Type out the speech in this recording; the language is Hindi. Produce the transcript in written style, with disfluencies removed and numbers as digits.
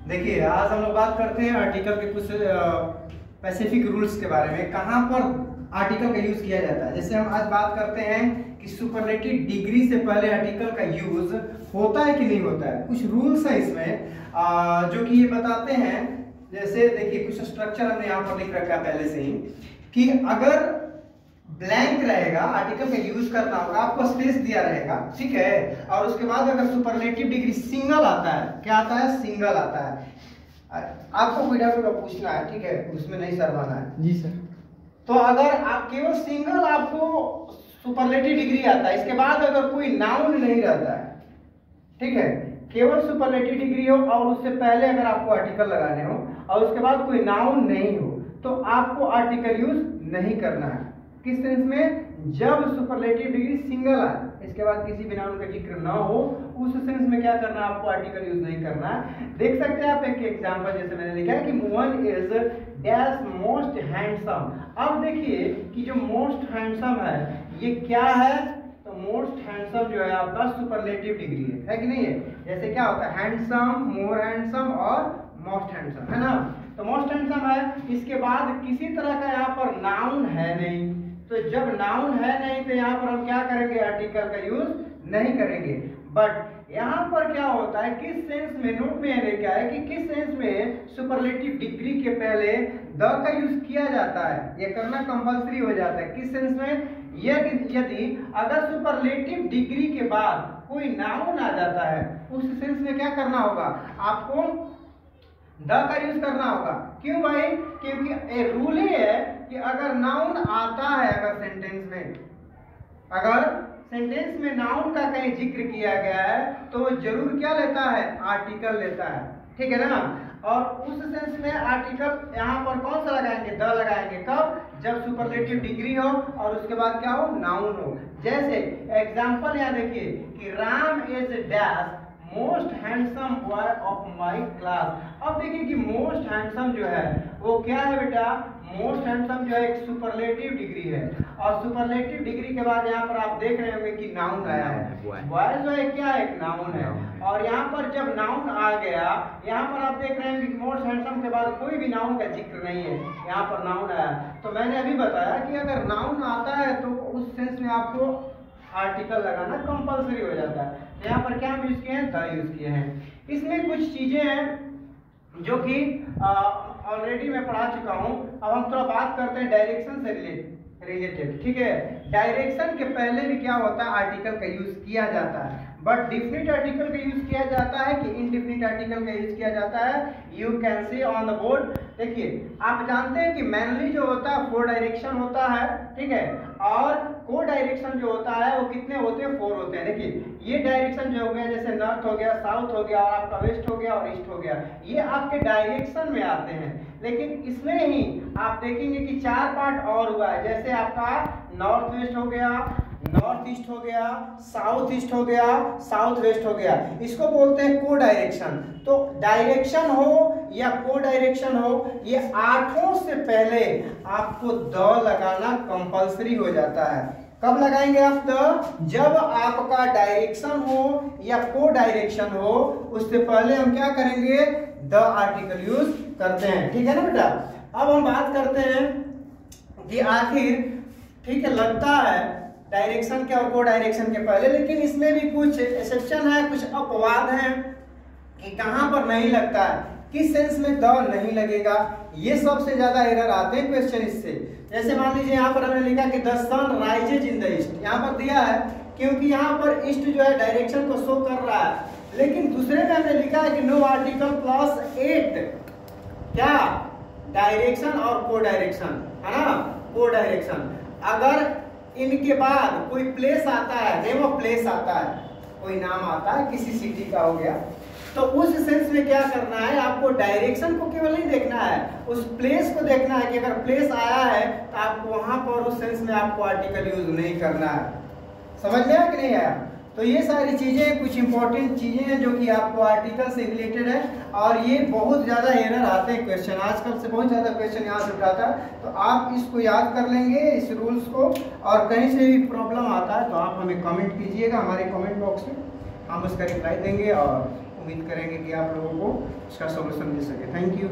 देखिए, आज हम लोग बात करते हैं आर्टिकल के कुछ स्पेसिफिक रूल्स के बारे में, कहाँ पर आर्टिकल का यूज किया जाता है। जैसे हम आज बात करते हैं कि सुपरलेटिव डिग्री से पहले आर्टिकल का यूज होता है कि नहीं होता है। कुछ रूल्स है इसमें जो कि ये बताते हैं। जैसे देखिए, कुछ स्ट्रक्चर हमने यहाँ पर लिख रखा है पहले से ही कि अगर ब्लैंक रहेगा, आर्टिकल का यूज करना होगा, आपको स्पेस दिया रहेगा, ठीक है, और उसके बाद अगर सुपरलेटिव डिग्री सिंगल आता है, क्या आता है, सिंगल आता है। आपको कोई डाउट होगा पूछना है, ठीक है, उसमें नहीं शर्माना है। जी सर। तो अगर आप केवल सिंगल आपको सुपरलेटिव डिग्री आता है, इसके बाद अगर कोई नाउन नहीं रहता है, ठीक है, केवल सुपरलेटिव डिग्री हो और उससे पहले अगर आपको आर्टिकल लगाने हो और उसके बाद कोई नाउन नहीं हो, तो आपको आर्टिकल यूज नहीं करना है। किस सेंस में? जब सुपरलेटिव डिग्री सिंगल आए, इसके बाद किसी भी नाउन का जिक्र ना हो, उस सेंस में क्या करना है, आपको आर्टिकल यूज नहीं करना है। देख सकते हैं आप एक एग्जांपल, जैसे मैंने लिखा है कि Mohan is dash most handsome. अब देखिए कि जो मोस्ट हैंडसम है ये क्या है, तो मोस्ट हैंडसम जो है आपका सुपरलेटिव डिग्री है कि नहीं है। जैसे क्या होता है, हैंडसम, मोर हैंडसम और मोस्ट हैंडसम, है ना। तो मोस्ट हैंडसम है, इसके बाद किसी तरह का यहाँ पर नाउन है नहीं, तो जब नाउन है नहीं तो यहाँ पर हम क्या करेंगे, आर्टिकल का यूज नहीं करेंगे। बट यहाँ पर क्या होता है, किस सेंस में, नोट में ये क्या है कि किस सेंस में सुपरलेटिव डिग्री के पहले द का यूज किया जाता है, ये करना कंपलसरी हो जाता है। किस सेंस में? यदि अगर सुपरलेटिव डिग्री के बाद कोई नाउन आ जाता है, उस सेंस में क्या करना होगा, आपको द का यूज करना होगा। क्यों भाई? क्योंकि रूल ही है कि अगर नाउन आता है, अगर सेंटेंस में नाउन का कहीं जिक्र किया गया है तो जरूर क्या लेता है, आर्टिकल लेता है, ठीक है ना। और उस सेंस में आर्टिकल यहाँ पर कौन सा लगाएंगे, द लगाएंगे। कब? जब सुपरलेटिव डिग्री हो और उसके बाद क्या हो, नाउन हो। जैसे एग्जांपल यहाँ देखिए कि Ram is dash most handsome boy of my class. अब देखिए कि मोस्ट हैंडसम जो है वो क्या है बेटा, मोस्ट हैंडसम जो है एक सुपरलेटिव डिग्री है, और सुपरलेटिव डिग्री के बाद यहाँ पर आप देख रहे होंगे कि नाउन आया है। बॉय जो है क्या है, एक नाउन है, और यहाँ पर जब नाउन आ गया, यहाँ पर आप देख रहे हैं कि मोस्ट हैंडसम के बाद कोई भी नाउन का जिक्र नहीं है, यहाँ पर नाउन आया। तो मैंने अभी बताया कि अगर नाउन आता है तो उस सेंस में आपको आर्टिकल लगाना कंपलसरी हो जाता है। यहाँ पर क्या यूज किए हैं, द यूज किए हैं। इसमें कुछ चीजें हैं जो कि ऑलरेडी मैं पढ़ा चुका हूँ। अब हम थोड़ा बात करते हैं डायरेक्शन से रिलेटेड, ठीक है। डायरेक्शन के पहले भी क्या होता है, आर्टिकल का यूज किया जाता है, बट डिफिनिट आर्टिकल का यूज किया जाता है कि इनडिफिनिट आर्टिकल का यूज किया जाता है। You can see on the board. देखिए, आप जानते हैं कि मैनली जो होता है 4 डायरेक्शन होता है, ठीक है, और को डायरेक्शन जो होता है वो कितने होते हैं, 4 होते हैं। देखिए, ये डायरेक्शन जो हो गया, जैसे नॉर्थ हो गया, साउथ हो गया, और आपका वेस्ट हो गया और ईस्ट हो गया, ये आपके डायरेक्शन में आते हैं। लेकिन इसमें ही आप देखेंगे कि 4 पार्ट और हुआ है, जैसे आपका नॉर्थ वेस्ट हो गया, नॉर्थ ईस्ट हो गया, साउथ ईस्ट हो गया, साउथ वेस्ट हो गया, इसको बोलते हैं को डायरेक्शन। तो डायरेक्शन हो या को डायरेक्शन हो, ये 8 से पहले आपको द लगाना कंपलसरी हो जाता है। कब लगाएंगे आप द? जब आपका डायरेक्शन हो या को डायरेक्शन हो, उससे पहले हम क्या करेंगे, द आर्टिकल यूज करते हैं, ठीक है ना बेटा। अब हम बात करते हैं कि आखिर, ठीक है, लगता है डायरेक्शन के और को डायरेक्शन के पहले, लेकिन इसमें भी कुछ एक्सेप्शन है, कुछ अपवाद हैं कि कहां पर नहीं लगता है, किस सेंस में द नहीं लगेगा। ये सबसे ज्यादा एरर आते हैं क्वेश्चन इससे। जैसे मान लीजिए यहाँ पर हमने लिखा कि the sun rises in the east, यहाँ पर दिया है क्योंकि यहाँ पर ईस्ट जो है डायरेक्शन को शो कर रहा है, लेकिन दूसरे में हमने लिखा है कि नो आर्टिकल +8 क्या, डायरेक्शन और को डायरेक्शन, है ना, को डायरेक्शन। अगर इनके बाद कोई प्लेस आता है, नेम ऑफ प्लेस आता है, कोई नाम आता है, किसी सिटी का हो गया, तो उस सेंस में क्या करना है, आपको डायरेक्शन को केवल नहीं देखना है, उस प्लेस को देखना है कि अगर प्लेस आया है तो आपको वहां पर उस सेंस में आपको आर्टिकल यूज नहीं करना है। समझ में आया कि नहीं आया? तो ये सारी चीजें कुछ इंपॉर्टेंट चीजें हैं जो कि आपको आर्टिकल से रिलेटेड है, और ये बहुत ज्यादा एरर आते हैं क्वेश्चन, आजकल से बहुत ज्यादा क्वेश्चन यहाँ से उठाता है। तो आप इसको याद कर लेंगे, इस रूल्स को, और कहीं से भी प्रॉब्लम आता है तो आप हमें कमेंट कीजिएगा हमारे कमेंट बॉक्स में, हम उसका रिप्लाई देंगे और उम्मीद करेंगे कि आप लोगों को इसका सॉल्यूशन मिल सके। Thank you.